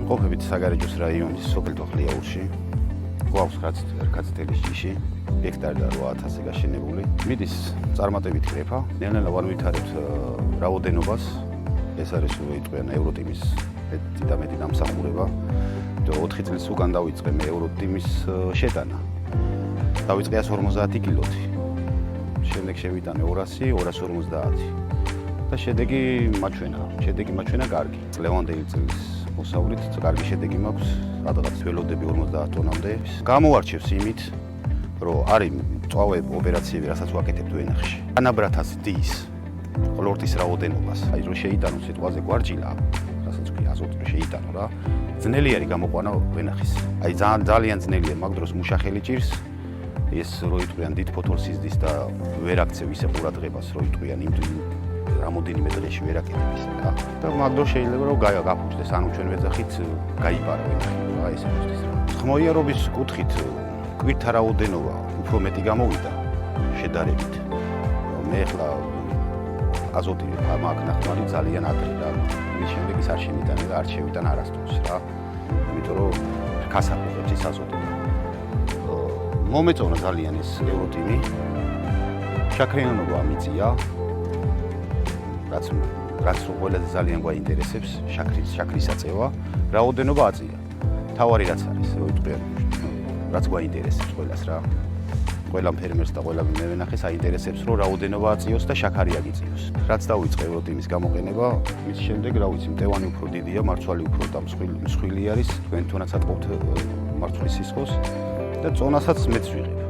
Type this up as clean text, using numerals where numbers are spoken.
ყოფებით საგარეჯოს რაიონის სოფელ თოხლიაურში. გვაქვს კაცთელის ჯიში, ჰექტარი და 8000-ზე გაშენებული. მიდის წარმატებით კრეფა. ნელ-ნელა ვარ ვითარებთ რაოდენობას. ეს არის უიტყვიან ევროტიმის მეტი დამსახურება. 4 წელს უკან დავიწყე მე ევროტიმის შეტანა. დავიწყე 150 კილოთი. შემდეგ შევიტანე 200, 250. და შედეგი მაჩვენა კარგი. ლევანდელი წლის მოსავლით კარგი შედეგი მაქვს, სადღაც ველოდები 50 ტონამდე. გამოვარჩევს იმით, რომ არის წვავე ოპერაციები, რასაც ვაკეთებ ვენახში. ანაბრათას დის ყლორტის რაოდენობას, აი რომ შეიტანო სიტყვაზე გვარჯილა, რასაც კი აზოტი რომ შეიტანო რა. ძნელი არის გამოყვანა ვენახის. აი ძალიან ძნელია, მაგ დროს მუშახელი ჭირს. ეს რო იტყვიან დიდ ფოთოლსიზდის და ვერ აქცევ ისე ყურადღებას, რო იტყვიან იმ რამოდენიმე დღეში ვერ აკეთებ ისე რა. და მაგ დროს შეიძლება რომ გაფუჭდეს, ანუ ჩვენ ვეძახით გაიპარა ვენახი რა ეს მოსდის რა. ხმოიარობის კუთხით კვირთა რაოდენობა უფრო მეტი გამოვიდა შედარებით. მე ახლა აზოტი მაგ ნახმარი ძალიან ადრე რა. მის შემდეგ ის არ შემიტანე და არ შევიტან არასდროს რა. იმიტომ რომ ქასაპოებს ის აზოტი. მომეწონა ძალიან ეს ევროტიმი. შაქრიანობა მიწია. რაც ყველაზე ძალიან გვაინტერესებს, შაქრის აწევა, რაოდენობა აწია. თავარი რაც არის, რო იტყვიან, რაც გვაინტერესებს ყველას რა. ყველა ფერმერს და ყველა მევენახეს აინტერესებს, რომ რაოდენობა აწიოს და შაქარი აგიწიოს. რაც დავიწყე ევროტიმის გამოყენება, მის შემდეგ რა ვიცი, მტევანი უფრო დიდია, მარცვალი უფრო და მსხვილი არის, თქვენ თუნდაც ატყობთ მარცვლის სისხლს და წონასაც მეც ვიღებ.